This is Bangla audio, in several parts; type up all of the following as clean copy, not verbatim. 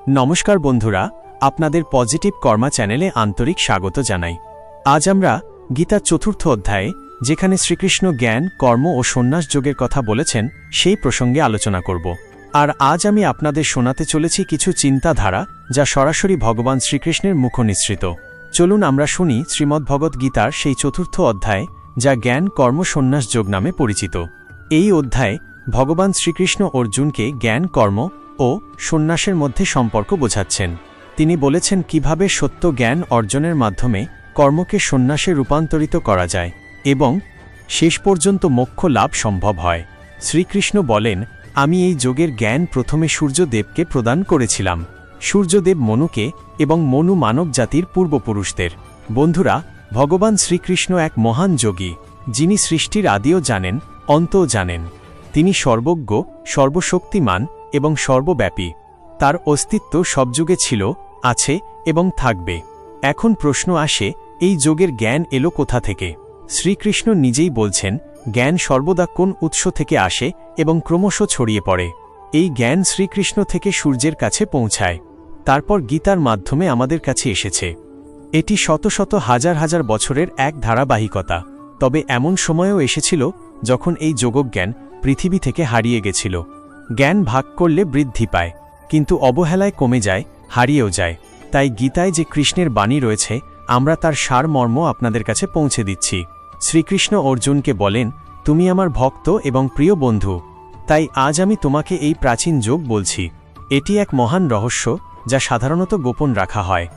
নমস্কার বন্ধুরা, আপনাদের পজিটিভ কর্মা চ্যানেলে আন্তরিক স্বাগত জানাই। আজ আমরা গীতার চতুর্থ অধ্যায়ে, যেখানে শ্রীকৃষ্ণ জ্ঞান, কর্ম ও সন্ন্যাস যোগের কথা বলেছেন, সেই প্রসঙ্গে আলোচনা করব। আর আজ আমি আপনাদের শোনাতে চলেছি কিছু চিন্তাধারা, যা সরাসরি ভগবান শ্রীকৃষ্ণের মুখনিসৃত। চলুন আমরা শুনি শ্রীমদ্ভগবদ্ গীতার সেই চতুর্থ অধ্যায়, যা জ্ঞান, কর্ম, সন্ন্যাস যোগ নামে পরিচিত। এই অধ্যায়ে ভগবান শ্রীকৃষ্ণ অর্জুনকে জ্ঞান, কর্ম ও সন্ন্যাসের মধ্যে সম্পর্ক বোঝাচ্ছেন। তিনি বলেছেন কিভাবে সত্য জ্ঞান অর্জনের মাধ্যমে কর্মকে সন্ন্যাসে রূপান্তরিত করা যায় এবং শেষ পর্যন্ত মোক্ষ লাভ সম্ভব হয়। শ্রীকৃষ্ণ বলেন, আমি এই যোগের জ্ঞান প্রথমে সূর্যদেবকে প্রদান করেছিলাম, সূর্যদেব মনুকে এবং মনু মানব জাতির পূর্বপুরুষদের। বন্ধুরা, ভগবান শ্রীকৃষ্ণ এক মহান যোগী, যিনি সৃষ্টির আদিও জানেন, অন্তও জানেন। তিনি সর্বজ্ঞ, সর্বশক্তিমান এবং সর্বব্যাপী। তার অস্তিত্ব সব যুগে ছিল, আছে এবং থাকবে। এখন প্রশ্ন আসে, এই যোগের জ্ঞান এলো কোথা থেকে? শ্রীকৃষ্ণ নিজেই বলছেন, জ্ঞান সর্বদা কোন উৎস থেকে আসে এবং ক্রমশ ছড়িয়ে পড়ে। এই জ্ঞান শ্রীকৃষ্ণ থেকে সূর্যের কাছে পৌঁছায়, তারপর গীতার মাধ্যমে আমাদের কাছে এসেছে। এটি শত শত হাজার হাজার বছরের এক ধারাবাহিকতা। তবে এমন সময়ও এসেছিল যখন এই যোগজ্ঞান পৃথিবী থেকে হারিয়ে গেছিল। জ্ঞান ভাগ করলে বৃদ্ধি পায়, কিন্তু অবহেলায় কমে যায়, হারিয়েও যায়। তাই গীতায় যে কৃষ্ণের বাণী রয়েছে, আমরা তার সারমর্ম আপনাদের কাছে পৌঁছে দিচ্ছি। শ্রীকৃষ্ণ অর্জুনকে বলেন, তুমি আমার ভক্ত এবং প্রিয় বন্ধু, তাই আজ আমি তোমাকে এই প্রাচীন যোগ বলছি। এটি এক মহান রহস্য, যা সাধারণত গোপন রাখা হয়।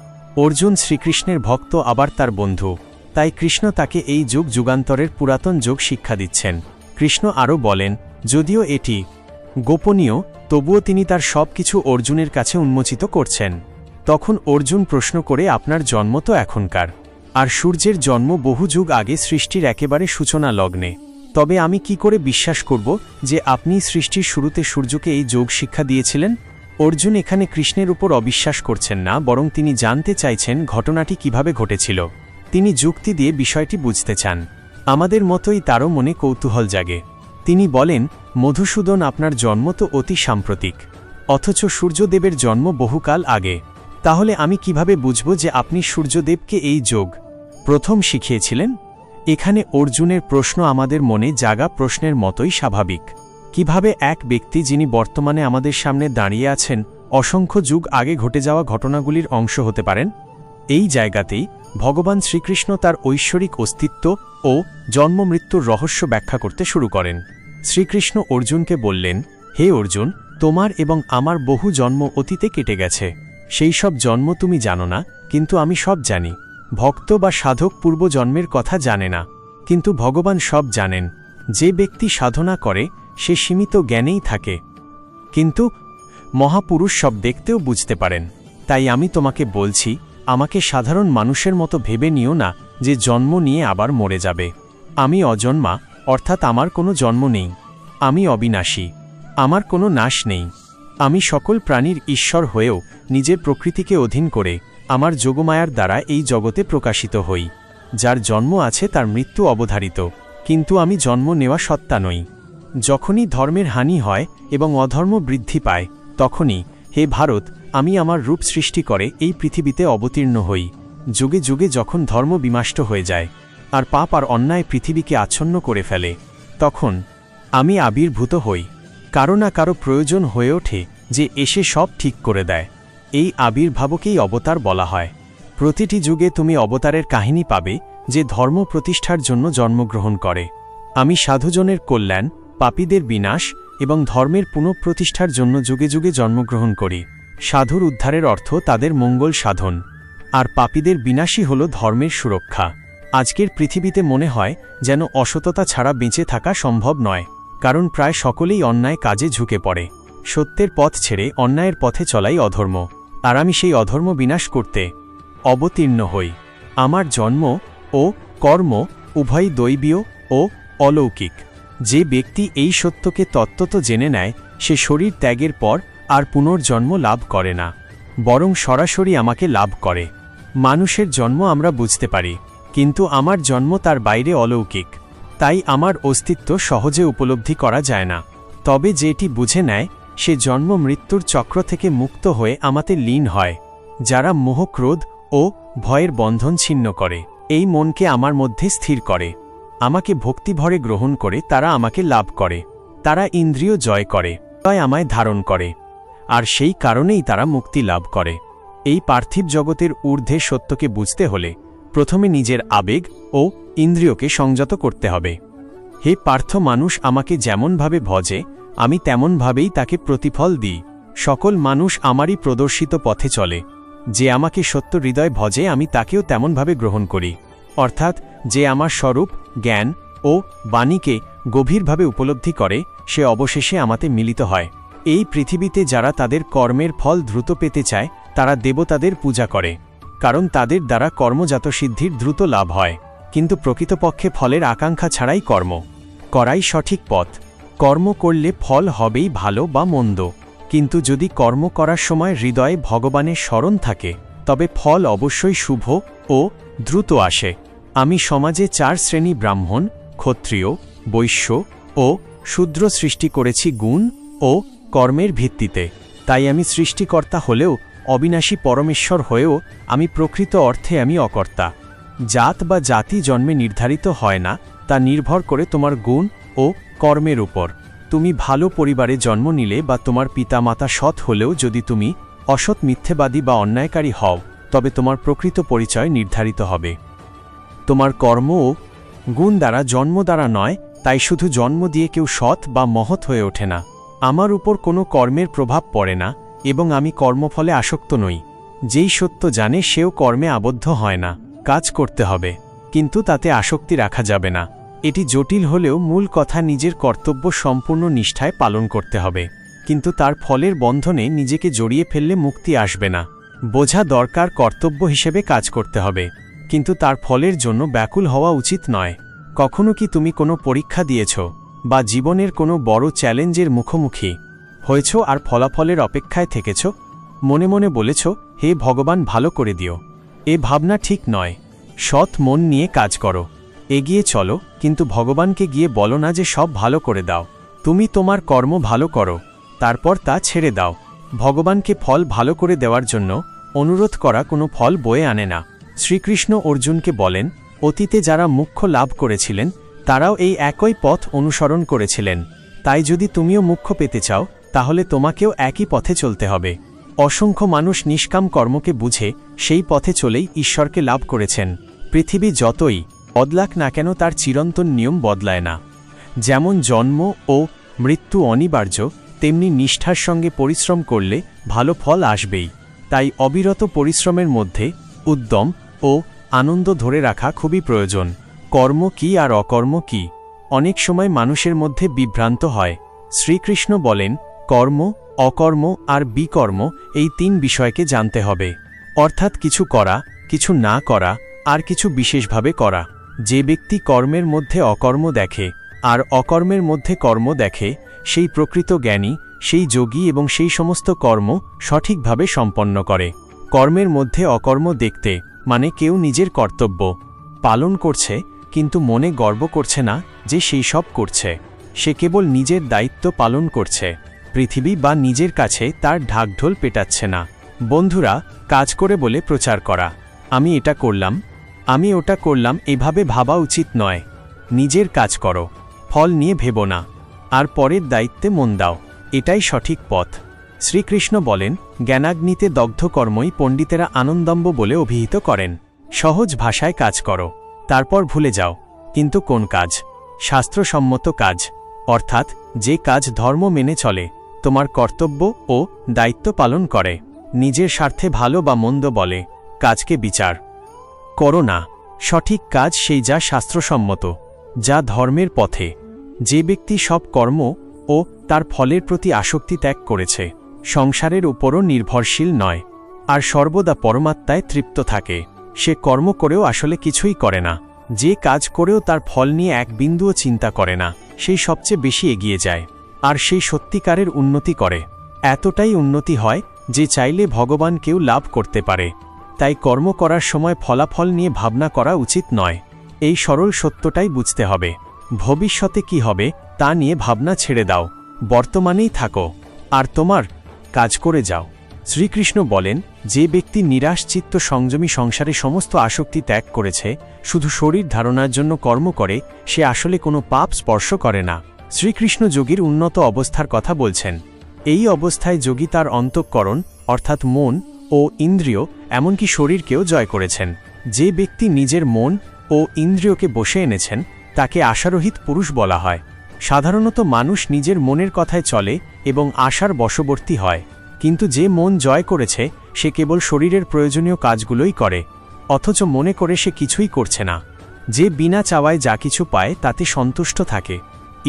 অর্জুন শ্রীকৃষ্ণের ভক্ত, আবার তার বন্ধু, তাই কৃষ্ণ তাকে এই যুগ যুগান্তরের পুরাতন যোগ শিক্ষা দিচ্ছেন। কৃষ্ণ আরও বলেন, যদিও এটি গোপনীয়, তবুও তিনি তার সব কিছু অর্জুনের কাছে উন্মোচিত করছেন। তখন অর্জুন প্রশ্ন করে, আপনার জন্ম তো এখনকার, আর সূর্যের জন্ম বহু যুগ আগে, সৃষ্টির একেবারে সূচনা লগ্নে। তবে আমি কি করে বিশ্বাস করব যে আপনি সৃষ্টির শুরুতে সূর্যকে এই যোগ শিক্ষা দিয়েছিলেন? অর্জুন এখানে কৃষ্ণের উপর অবিশ্বাস করছেন না, বরং তিনি জানতে চাইছেন ঘটনাটি কিভাবে ঘটেছিল। তিনি যুক্তি দিয়ে বিষয়টি বুঝতে চান। আমাদের মতোই তারও মনে কৌতূহল জাগে। তিনি বলেন, মধুসূদন, আপনার জন্ম তো অতি সাম্প্রতিক, অথচ সূর্যদেবের জন্ম বহুকাল আগে। তাহলে আমি কিভাবে বুঝব যে আপনি সূর্যদেবকে এই যোগ প্রথম শিখিয়েছিলেন? এখানে অর্জুনের প্রশ্ন আমাদের মনে জাগা প্রশ্নের মতোই স্বাভাবিক। কিভাবে এক ব্যক্তি, যিনি বর্তমানে আমাদের সামনে দাঁড়িয়ে আছেন, অসংখ্য যুগ আগে ঘটে যাওয়া ঘটনাগুলির অংশ হতে পারেন? এই জায়গাতেই ভগবান শ্রীকৃষ্ণ তার ঐশ্বরিক অস্তিত্ব ও জন্মমৃত্যুর রহস্য ব্যাখ্যা করতে শুরু করেন। শ্রীকৃষ্ণ অর্জুনকে বললেন, হে অর্জুন, তোমার এবং আমার বহু জন্ম অতীতে কেটে গেছে। সেই সব জন্ম তুমি জানো না, কিন্তু আমি সব জানি। ভক্ত বা সাধক পূর্বজন্মের কথা জানে না, কিন্তু ভগবান সব জানেন। যে ব্যক্তি সাধনা করে, সে সীমিত জ্ঞানেই থাকে, কিন্তু মহাপুরুষ সব দেখতেও বুঝতে পারেন। তাই আমি তোমাকে বলছি, আমাকে সাধারণ মানুষের মতো ভেবে নিও না যে জন্ম নিয়ে আবার মরে যাবে। আমি অজন্মা, অর্থাৎ আমার কোনো জন্ম নেই। আমি অবিনাশী, আমার কোনো নাশ নেই। আমি সকল প্রাণীর ঈশ্বর হয়েও নিজের প্রকৃতিকে অধীন করে আমার যোগমায়ার দ্বারা এই জগতে প্রকাশিত হই। যার জন্ম আছে তার মৃত্যু অবধারিত, কিন্তু আমি জন্ম নেওয়া সত্তা নই। যখনই ধর্মের হানি হয় এবং অধর্ম বৃদ্ধি পায়, তখনই, হে ভারত, আমি আমার রূপ সৃষ্টি করে এই পৃথিবীতে অবতীর্ণ হই। যুগে যুগে যখন ধর্ম বিনষ্ট হয়ে যায় আর পাপ আর অন্যায় পৃথিবীকে আচ্ছন্ন করে ফেলে, তখন আমি আবির্ভূত হই। কারো না কারো প্রয়োজন হয়ে ওঠে যে এসে সব ঠিক করে দেয়। এই আবির্ভাবকেই অবতার বলা হয়। প্রতিটি যুগে তুমি অবতারের কাহিনী পাবে, যে ধর্ম প্রতিষ্ঠার জন্য জন্মগ্রহণ করে। আমি সাধুজনের কল্যাণ, পাপীদের বিনাশ এবং ধর্মের পুনঃপ্রতিষ্ঠার জন্য যুগে যুগে জন্মগ্রহণ করি। সাধুর উদ্ধারের অর্থ তাদের মঙ্গল সাধন, আর পাপীদের বিনাশই হল ধর্মের সুরক্ষা। আজকের পৃথিবীতে মনে হয় যেন অসততা ছাড়া বেঁচে থাকা সম্ভব নয়, কারণ প্রায় সকলেই অন্যায় কাজে ঝুঁকে পড়ে। সত্যের পথ ছেড়ে অন্যায়ের পথে চলাই অধর্ম, আর আমি সেই অধর্ম বিনাশ করতে অবতীর্ণ হই। আমার জন্ম ও কর্ম উভয়ই দৈবীয় ও অলৌকিক। যে ব্যক্তি এই সত্যকে তত্ত্বত জেনে নেয়, সে শরীর ত্যাগের পর আর পুনর্জন্ম লাভ করে না, বরং সরাসরি আমাকে লাভ করে। মানুষের জন্ম আমরা বুঝতে পারি, কিন্তু আমার জন্ম তার বাইরে অলৌকিক। তাই আমার অস্তিত্ব সহজে উপলব্ধি করা যায় না। তবে যেটি বুঝে নেয়, সে জন্ম মৃত্যুর চক্র থেকে মুক্ত হয়ে আমাতে লীন হয়। যারা মোহ, ক্রোধ ও ভয়ের বন্ধন ছিন্ন করে, এই মনকে আমার মধ্যে স্থির করে, আমাকে ভক্তিভরে গ্রহণ করে তারা আমাকে লাভ করে। তারা ইন্দ্রিয় জয় করে, তাই আমায় ধারণ করে, আর সেই কারণেই তারা মুক্তি লাভ করে। এই পার্থিব জগতের ঊর্ধ্বে সত্যকে বুঝতে হলে প্রথমে নিজের আবেগ ও ইন্দ্রিয়কে সংযত করতে হবে। হে পার্থ, মানুষ আমাকে যেমনভাবে ভজে আমি তেমনভাবেই তাকে প্রতিফল দিই। সকল মানুষ আমারই প্রদর্শিত পথে চলে। যে আমাকে সত্য হৃদয় ভজে আমি তাকেও তেমনভাবে গ্রহণ করি। অর্থাৎ যে আমার স্বরূপ, জ্ঞান ও বাণীকে গভীরভাবে উপলব্ধি করে সে অবশেষে আমাতে মিলিত হয়। এই পৃথিবীতে যারা তাদের কর্মের ফল দ্রুত পেতে চায় তারা দেবতাদের পূজা করে, কারণ তাদের দ্বারা কর্মজাত সিদ্ধির দ্রুত লাভ হয়। কিন্তু প্রকৃতপক্ষে ফলের আকাঙ্ক্ষা ছাড়াই কর্ম করাই সঠিক পথ। কর্ম করলে ফল হবেই ভালো বা মন্দ, কিন্তু যদি কর্ম করার সময় হৃদয়ে ভগবানের স্মরণ থাকে তবে ফল অবশ্যই শুভ ও দ্রুত আসে। আমি সমাজে 4 শ্রেণী ব্রাহ্মণ, ক্ষত্রিয়, বৈশ্য ও শূদ্র সৃষ্টি করেছি গুণ ও কর্মের ভিত্তিতে। তাই আমি সৃষ্টিকর্তা হলেও অবিনাশী পরমেশ্বর হয়েও আমি প্রকৃত অর্থে আমি অকর্তা। জাত বা জাতি জন্মে নির্ধারিত হয় না, তা নির্ভর করে তোমার গুণ ও কর্মের উপর। তুমি ভালো পরিবারে জন্ম নিলে বা তোমার পিতামাতা সৎ হলেও যদি তুমি অসৎ, মিথ্যেবাদী বা অন্যায়কারী হও তবে তোমার প্রকৃত পরিচয় নির্ধারিত হবে। তোমার কর্ম ও গুণ দ্বারা, জন্ম দ্বারা নয়। তাই শুধু জন্ম দিয়ে কেউ সৎ বা মহৎ হয়ে ওঠে না। আমার উপর কোনো কর্মের প্রভাব পড়ে না এবং আমি কর্মফলে আসক্ত নই। যেই সত্য জানে সেও কর্মে আবদ্ধ হয় না। কাজ করতে হবে, কিন্তু তাতে আসক্তি রাখা যাবে না। এটি জটিল হলেও মূল কথা নিজের কর্তব্য সম্পূর্ণ নিষ্ঠায় পালন করতে হবে, কিন্তু তার ফলের বন্ধনে নিজেকে জড়িয়ে ফেললে মুক্তি আসবে না। বোঝা দরকার কর্তব্য হিসেবে কাজ করতে হবে, কিন্তু তার ফলের জন্য ব্যাকুল হওয়া উচিত নয়। কখনো কি তুমি কোনো পরীক্ষা দিয়েছ বা জীবনের কোনো বড় চ্যালেঞ্জের মুখোমুখি হয়েছ আর ফলাফলের অপেক্ষায় থেকেছ? মনে মনে বলেছ, হে ভগবান ভালো করে দিও। এ ভাবনা ঠিক নয়। সৎ মন নিয়ে কাজ করো, এগিয়ে চলো, কিন্তু ভগবানকে গিয়ে বলো না যে সব ভালো করে দাও। তুমি তোমার কর্ম ভালো করো, তারপর তা ছেড়ে দাও। ভগবানকে ফল ভালো করে দেওয়ার জন্য অনুরোধ করা কোনো ফল বয়ে আনে না। শ্রীকৃষ্ণ অর্জুনকে বলেন, অতীতে যারা মোক্ষ লাভ করেছিলেন তারাও এই একই পথ অনুসরণ করেছিলেন। তাই যদি তুমিও মোক্ষ পেতে চাও তাহলে তোমাকেও একই পথে চলতে হবে। অসংখ্য মানুষ নিষ্কাম কর্মকে বুঝে সেই পথে চলেই ঈশ্বরকে লাভ করেছেন। পৃথিবী যতই বদলাক না কেন তার চিরন্তন নিয়ম বদলায় না। যেমন জন্ম ও মৃত্যু অনিবার্য, তেমনি নিষ্ঠার সঙ্গে পরিশ্রম করলে ভালো ফল আসবেই। তাই অবিরত পরিশ্রমের মধ্যে উদ্যম ও আনন্দ ধরে রাখা খুবই প্রয়োজন। কর্ম কি আর অকর্ম কি, অনেক সময় মানুষের মধ্যে বিভ্রান্ত হয়। শ্রীকৃষ্ণ বলেন, কর্ম, অকর্ম আর বিকর্ম এই 3 বিষয়কে জানতে হবে। অর্থাৎ কিছু করা, কিছু না করা আর কিছু বিশেষভাবে করা। যে ব্যক্তি কর্মের মধ্যে অকর্ম দেখে আর অকর্মের মধ্যে কর্ম দেখে সেই প্রকৃত জ্ঞানী, সেই যোগী এবং সেই সমস্ত কর্ম সঠিকভাবে সম্পন্ন করে। কর্মের মধ্যে অকর্ম দেখতে মানে কেউ নিজের কর্তব্য পালন করছে কিন্তু মনে গর্ব করছে না যে সেই সব করছে। সে কেবল নিজের দায়িত্ব পালন করছে, পৃথিবী বা নিজের কাছে তার ঢাকঢোল পেটাচ্ছে না। বন্ধুরা, কাজ করে বলে প্রচার করা, আমি এটা করলাম, আমি ওটা করলাম, এভাবে ভাবা উচিত নয়। নিজের কাজ করো, ফল নিয়ে ভেবো না, আর পরের দায়িত্বে মন দাও, এটাই সঠিক পথ। শ্রীকৃষ্ণ বলেন, জ্ঞানাগ্নিতে দগ্ধ কর্মই পণ্ডিতেরা আনন্দম্ব বলে অভিহিত করেন। সহজ ভাষায় কাজ করো, তারপর ভুলে যাও। কিন্তু কোন কাজ? শাস্ত্রসম্মত কাজ, অর্থাৎ যে কাজ ধর্ম মেনে চলে, তোমার কর্তব্য ও দায়িত্ব পালন করে, নিজের স্বার্থে ভালো বা মন্দ বলে কাজকে বিচার করো না। সঠিক কাজ সেই যা শাস্ত্রসম্মত, যা ধর্মের পথে। যে ব্যক্তি সব কর্ম ও তার ফলের প্রতি আসক্তি ত্যাগ করেছে, সংসারের উপরও নির্ভরশীল নয়, আর সর্বদা পরমাত্মায় তৃপ্ত থাকে, সে কর্ম করেও আসলে কিছুই করে না। যে কাজ করেও তার ফল নিয়ে এক বিন্দুও চিন্তা করে না, সেই সবচেয়ে বেশি এগিয়ে যায়, আর সেই সত্যিকারের উন্নতি করে। এতটাই উন্নতি হয় যে চাইলে ভগবানকেও লাভ করতে পারে। তাই কর্ম করার সময় ফলাফল নিয়ে ভাবনা করা উচিত নয়। এই সরল সত্যটাই বুঝতে হবে। ভবিষ্যতে কি হবে তা নিয়ে ভাবনা ছেড়ে দাও, বর্তমানেই থাকো। আর তোমার কাজ করে যাও। শ্রীকৃষ্ণ বলেন, যে ব্যক্তি নিরাশ চিত্ত সংযমী সংসারে সমস্ত আসক্তি ত্যাগ করেছে, শুধু শরীর ধারণার জন্য কর্ম করে, সে আসলে কোনো পাপ স্পর্শ করে না। শ্রীকৃষ্ণ যোগীর উন্নত অবস্থার কথা বলছেন। এই অবস্থায় যোগী তার অন্তঃকরণ অর্থাৎ মন ও ইন্দ্রিয় এমনকি শরীরকেও জয় করেছেন। যে ব্যক্তি নিজের মন ও ইন্দ্রিয়কে বশে এনেছেন তাকে আশারহিত পুরুষ বলা হয়। সাধারণত মানুষ নিজের মনের কথায় চলে এবং আশার বশবর্তী হয়, কিন্তু যে মন জয় করেছে সে কেবল শরীরের প্রয়োজনীয় কাজগুলোই করে, অথচ মনে করে সে কিছুই করছে না। যে বিনা চাওয়ায় যা কিছু পায় তাতে সন্তুষ্ট থাকে।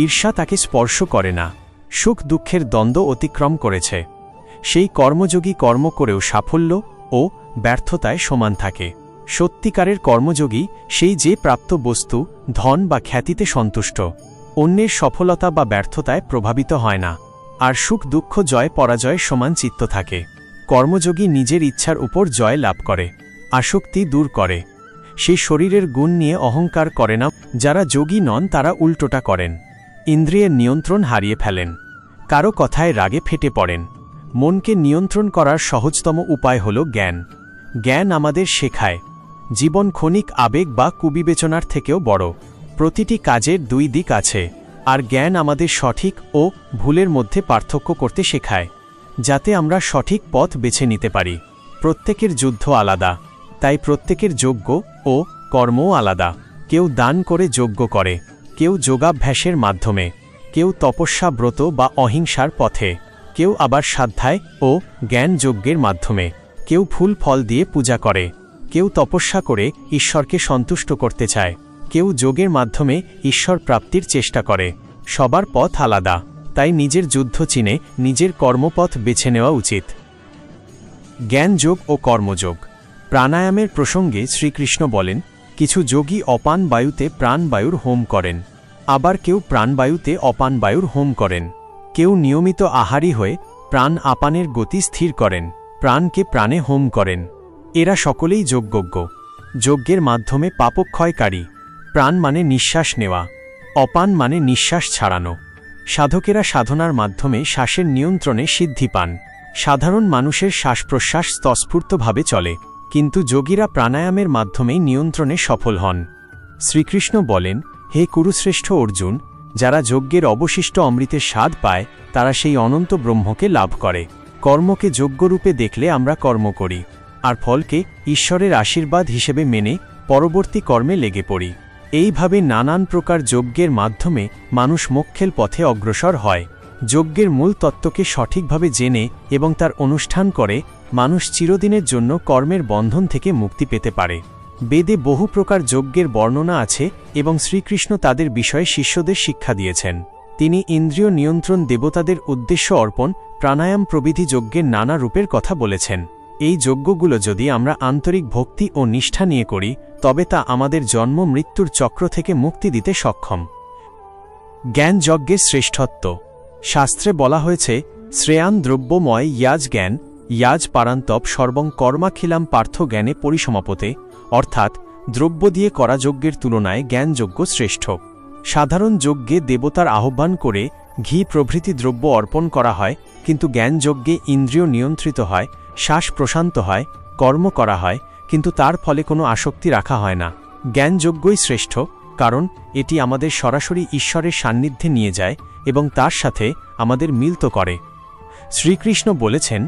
ঈর্ষা তাকে স্পর্শ করে না। সুখ দুঃখের দ্বন্দ্ব অতিক্রম করেছে। সেই কর্মযোগী কর্ম করেও সাফল্য ও ব্যর্থতায় সমান থাকে। সত্যিকারের কর্মযোগী সেই যে প্রাপ্ত বস্তু, ধন বা খ্যাতিতে সন্তুষ্ট, অন্যের সফলতা বা ব্যর্থতায় প্রভাবিত হয় না, আর সুখ দুঃখ জয় পরাজয় সমান চিত্ত থাকে। কর্মযোগী নিজের ইচ্ছার উপর জয় লাভ করে, আসক্তি দূর করে। সেই শরীরের গুণ নিয়ে অহংকার করে না। যারা যোগী নন তারা উল্টোটা করেন, ইন্দ্রিয়ের নিয়ন্ত্রণ হারিয়ে ফেলেন, কারো কথায় রাগে ফেটে পড়েন। মনকে নিয়ন্ত্রণ করার সহজতম উপায় হল জ্ঞান। জ্ঞান আমাদের শেখায় জীবন ক্ষণিক আবেগ বা কুবিবেচনার থেকেও বড়। প্রতিটি কাজের দুই দিক আছে, আর জ্ঞান আমাদের সঠিক ও ভুলের মধ্যে পার্থক্য করতে শেখায়, যাতে আমরা সঠিক পথ বেছে নিতে পারি। প্রত্যেকের যুদ্ধ আলাদা, তাই প্রত্যেকের যজ্ঞ ও কর্মও আলাদা। কেউ দান করে যজ্ঞ করে, কেউ যোগাভ্যাসের মাধ্যমে, কেউ তপস্যা ব্রত বা অহিংসার পথে, কেউ আবার সাধ্যায় ও জ্ঞান যজ্ঞের মাধ্যমে। কেউ ফুল ফল দিয়ে পূজা করে, কেউ তপস্যা করে ঈশ্বরকে সন্তুষ্ট করতে চায়, কেউ যোগের মাধ্যমে ঈশ্বর প্রাপ্তির চেষ্টা করে। সবার পথ আলাদা, তাই নিজের যুদ্ধ চিনে নিজের কর্মপথ বেছে নেওয়া উচিত। জ্ঞানযোগ ও কর্মযোগ। প্রাণায়ামের প্রসঙ্গে শ্রীকৃষ্ণ বলেন, কিছু যোগী অপান বায়ুতে প্রাণবায়ুর হোম করেন, আবার কেউ প্রাণবায়ুতে অপান বায়ুর হোম করেন। কেউ নিয়মিত আহারী হয়ে প্রাণ আপানের গতি স্থির করেন, প্রাণকে প্রাণে হোম করেন। এরা সকলেই যোগজ্ঞ। যজ্ঞের মাধ্যমে পাপক্ষয়কারী। প্রাণ মানে নিঃশ্বাস নেওয়া, অপান মানে নিঃশ্বাস ছাড়ানো। সাধকেরা সাধনার মাধ্যমে শ্বাসের নিয়ন্ত্রণে সিদ্ধি পান। সাধারণ মানুষের শ্বাস প্রশ্বাস তৎস্ফূর্তভাবে চলে, কিন্তু যোগীরা প্রাণায়ামের মাধ্যমেই নিয়ন্ত্রণে সফল হন। শ্রীকৃষ্ণ বলেন, হে কুরুশ্রেষ্ঠ অর্জুন, যারা যজ্ঞের অবশিষ্ট অমৃতের স্বাদ পায় তারা সেই অনন্ত ব্রহ্মকে লাভ করে। কর্মকে যজ্ঞরূপে দেখলে আমরা কর্ম করি, আর ফলকে ঈশ্বরের আশীর্বাদ হিসেবে মেনে পরবর্তী কর্মে লেগে পড়ি। এইভাবে নানান প্রকার যজ্ঞের মাধ্যমে মানুষ মোক্ষের পথে অগ্রসর হয়। যজ্ঞের মূল তত্ত্বকে সঠিকভাবে জেনে এবং তার অনুষ্ঠান করে মানুষ চিরদিনের জন্য কর্মের বন্ধন থেকে মুক্তি পেতে পারে। বেদে বহু প্রকার যজ্ঞের বর্ণনা আছে এবং শ্রীকৃষ্ণ তাদের বিষয়ে শিষ্যদের শিক্ষা দিয়েছেন। তিনি ইন্দ্রিয় নিয়ন্ত্রণ, দেবতাদের উদ্দেশ্য অর্পণ, প্রাণায়াম প্রভৃতি যজ্ঞের নানা রূপের কথা বলেছেন। এই যজ্ঞগুলো যদি আমরা আন্তরিক ভক্তি ও নিষ্ঠা নিয়ে করি তবে তা আমাদের জন্ম মৃত্যুর চক্র থেকে মুক্তি দিতে সক্ষম। জ্ঞান যজ্ঞের শ্রেষ্ঠত্ব। শাস্ত্রে বলা হয়েছে, শ্রেয়ান দ্রব্যময় ইয়াজ জ্ঞান ইয়াজ পারান্তপ সর্বং কর্মাখিলাম পার্থ জ্ঞানে পরিসমাপতে, অর্থাৎ দ্রব্য দিয়ে করা যজ্ঞের তুলনায় জ্ঞানযজ্ঞ শ্রেষ্ঠ। সাধারণ যজ্ঞে দেবতার আহ্বান করে ঘি প্রভৃতি দ্রব্য অর্পণ করা হয়, কিন্তু জ্ঞানযজ্ঞে ইন্দ্রিয় নিয়ন্ত্রিত হয়, শ্বাস প্রশান্ত হয়, কর্ম করা হয়, কিন্তু তার ফলে কোনো আসক্তি রাখা হয় না। জ্ঞানযজ্ঞই শ্রেষ্ঠ, কারণ এটি আমাদের সরাসরি ঈশ্বরের সান্নিধ্যে নিয়ে যায় এবং তার সাথে আমাদের মিলিত করে। শ্রীকৃষ্ণ বলেছেন,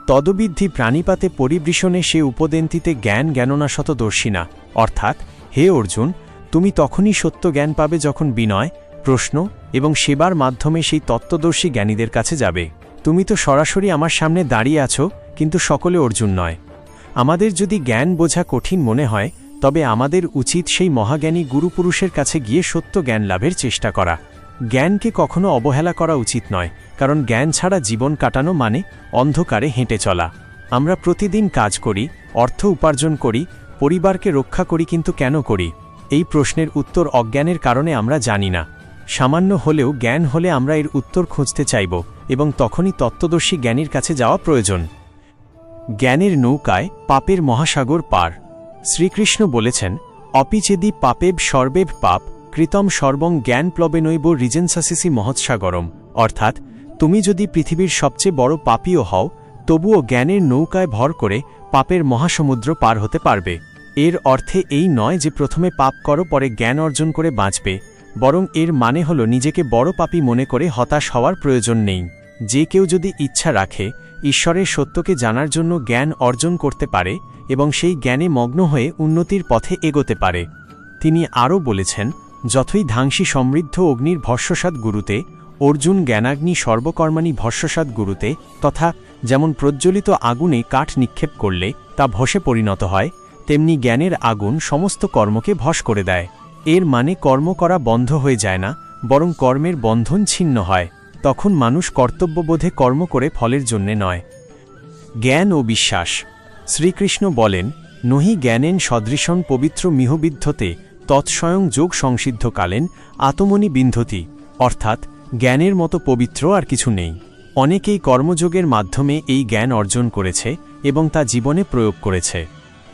তদবিদ্ধি প্রাণীপাতে পরিবৃষণে সে উপদেন্তিতে জ্ঞান জ্ঞাননাশত দর্শিনা, অর্থাৎ হে অর্জুন, তুমি তখনই সত্য জ্ঞান পাবে যখন বিনয়, প্রশ্ন এবং সেবার মাধ্যমে সেই তত্ত্বদর্শী জ্ঞানীদের কাছে যাবে। তুমি তো সরাসরি আমার সামনে দাঁড়িয়ে আছো, কিন্তু সকলে অর্জুন নয়। আমাদের যদি জ্ঞান বোঝা কঠিন মনে হয় তবে আমাদের উচিত সেই মহাজ্ঞানী গুরুপুরুষের কাছে গিয়ে সত্য জ্ঞান লাভের চেষ্টা করা। জ্ঞানকে কখনো অবহেলা করা উচিত নয়, কারণ জ্ঞান ছাড়া জীবন কাটানো মানে অন্ধকারে হেঁটে চলা। আমরা প্রতিদিন কাজ করি, অর্থ উপার্জন করি, পরিবারকে রক্ষা করি, কিন্তু কেন করি? এই প্রশ্নের উত্তর অজ্ঞানের কারণে আমরা জানি না। সামান্য হলেও জ্ঞান হলে আমরা এর উত্তর খুঁজতে চাইব এবং তখনই তত্ত্বদর্শী জ্ঞানীর কাছে যাওয়া প্রয়োজন। জ্ঞানের নৌকায় পাপের মহাসাগর পার। শ্রীকৃষ্ণ বলেছেন, অপিচেদি পাপেব সর্বেব পাপ কৃতম সর্বং জ্ঞান প্লবেনৈব রিজেন্সাসিসি মহৎসাগরম, অর্থাৎ তুমি যদি পৃথিবীর সবচেয়ে বড় পাপীও হও তবুও জ্ঞানের নৌকায় ভর করে পাপের মহাসমুদ্র পার হতে পারবে। এর অর্থে এই নয় যে প্রথমে পাপ করো পরে জ্ঞান অর্জন করে বাঁচবে, বরং এর মানে হল নিজেকে বড় পাপী মনে করে হতাশ হওয়ার প্রয়োজন নেই। যে কেউ যদি ইচ্ছা রাখে ঈশ্বরের সত্যকে জানার জন্য জ্ঞান অর্জন করতে পারে এবং সেই জ্ঞানে মগ্ন হয়ে উন্নতির পথে এগোতে পারে। তিনি আরও বলেছেন, যতই ধাংসী সমৃদ্ধ অগ্নির ভস্মসাৎ গুরুতে অর্জুন জ্ঞানাগ্নি সর্বকর্মাণি ভস্মসাৎ গুরুতে, তথা যেমন প্রজ্বলিত আগুনে কাঠ নিক্ষেপ করলে তা ভস্মে পরিণত হয়, তেমনি জ্ঞানের আগুন সমস্ত কর্মকে ভস্ম করে দেয়। এর মানে কর্ম করা বন্ধ হয়ে যায় না, বরং কর্মের বন্ধন ছিন্ন হয়। তখন মানুষ কর্তব্যবোধে কর্ম করে ফলের জন্যে নয়। জ্ঞান ও বিশ্বাস। শ্রীকৃষ্ণ বলেন, নহি জ্ঞানেন সদৃশন পবিত্র মিহবিদ্ধতে তৎস্বয়ং যোগ সংসিদ্ধকালেন আতমনি বিন্ধতি, অর্থাৎ জ্ঞানের মতো পবিত্র আর কিছু নেই। অনেকেই কর্মযোগের মাধ্যমে এই জ্ঞান অর্জন করেছে এবং তা জীবনে প্রয়োগ করেছে।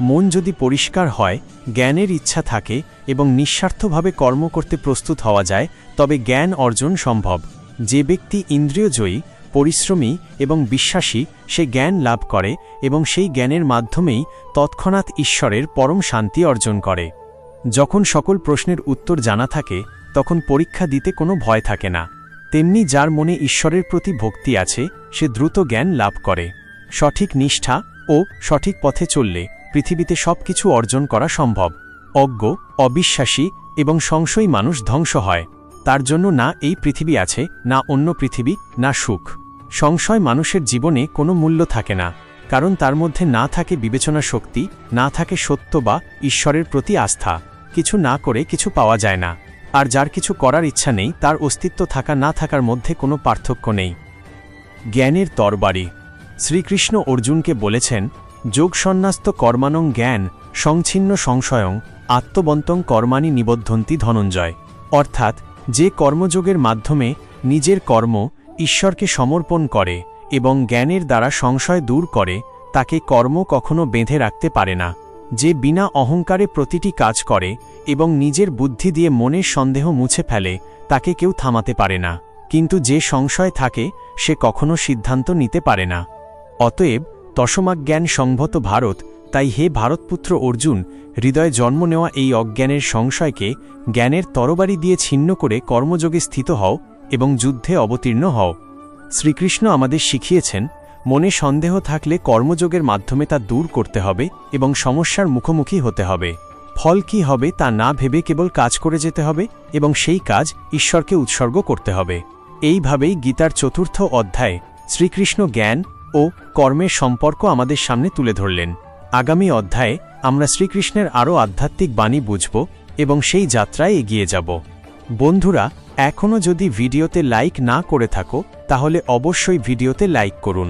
মন যদি পরিষ্কার হয়, জ্ঞানের ইচ্ছা থাকে এবং নিঃস্বার্থভাবে কর্ম করতে প্রস্তুত হওয়া যায়, তবে জ্ঞান অর্জন সম্ভব। যে ব্যক্তি ইন্দ্রিয়জয়ী, পরিশ্রমী এবং বিশ্বাসী, সে জ্ঞান লাভ করে এবং সেই জ্ঞানের মাধ্যমেই তৎক্ষণাৎ ঈশ্বরের পরম শান্তি অর্জন করে। যখন সকল প্রশ্নের উত্তর জানা থাকে তখন পরীক্ষা দিতে কোনো ভয় থাকে না। তেমনি যার মনে ঈশ্বরের প্রতি ভক্তি আছে সে দ্রুত জ্ঞান লাভ করে। সঠিক নিষ্ঠা ও সঠিক পথে চললে পৃথিবীতে সবকিছু অর্জন করা সম্ভব। অজ্ঞ, অবিশ্বাসী এবং সংশয়ী মানুষ ধ্বংস হয়। তার জন্য না এই পৃথিবী আছে, না অন্য পৃথিবী, না সুখ। সংশয় মানুষের জীবনে কোনো মূল্য থাকে না, কারণ তার মধ্যে না থাকে বিবেচনা শক্তি, না থাকে সত্য বা ঈশ্বরের প্রতি আস্থা। কিছু না করে কিছু পাওয়া যায় না, আর যার কিছু করার ইচ্ছা নেই তার অস্তিত্ব থাকা না থাকার মধ্যে কোনো পার্থক্য নেই। জ্ঞানের তরবারি। শ্রীকৃষ্ণ অর্জুনকে বলেছেন, যোগসন্ন্যাস্ত কর্মাণং জ্ঞান সংচ্ছিন্ন সংশয়ং আত্মবন্তং কর্মাণি নিবদ্ধন্তি ধনঞ্জয়, অর্থাৎ যে কর্মযোগের মাধ্যমে নিজের কর্ম ঈশ্বরকে সমর্পণ করে এবং জ্ঞানের দ্বারা সংশয় দূর করে, তাকে কর্ম কখনো বেঁধে রাখতে পারে না। যে বিনা অহংকারে প্রতিটি কাজ করে এবং নিজের বুদ্ধি দিয়ে মনের সন্দেহ মুছে ফেলে, তাকে কেউ থামাতে পারে না। কিন্তু যে সংশয় থাকে সে কখনো সিদ্ধান্ত নিতে পারে না। অতএব তস্মাজ্ঞান সংভত ভারত, তাই হে ভারতপুত্র অর্জুন, হৃদয়ে জন্ম নেওয়া এই অজ্ঞানের সংশয়কে জ্ঞানের তরবারি দিয়ে ছিন্ন করে কর্মযোগে স্থিত হও এবং যুদ্ধে অবতীর্ণ হও। শ্রীকৃষ্ণ আমাদের শিখিয়েছেন, মনে সন্দেহ থাকলে কর্মযোগের মাধ্যমে তা দূর করতে হবে এবং সমস্যার মুখোমুখি হতে হবে। ফল কি হবে তা না ভেবে কেবল কাজ করে যেতে হবে এবং সেই কাজ ঈশ্বরকে উৎসর্গ করতে হবে। এইভাবেই গীতার ৪র্থ অধ্যায়ে শ্রীকৃষ্ণ জ্ঞান ও কর্মের সম্পর্ক আমাদের সামনে তুলে ধরলেন। আগামী অধ্যায়ে আমরা শ্রীকৃষ্ণের আরও আধ্যাত্মিক বাণী বুঝব এবং সেই যাত্রায় এগিয়ে যাব। বন্ধুরা, এখনও যদি ভিডিওতে লাইক না করে থাকো তাহলে অবশ্যই ভিডিওতে লাইক করুন।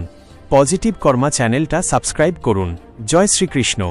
পজিটিভ কর্মা চ্যানেলটা সাবস্ক্রাইব করুন। জয় শ্রীকৃষ্ণ।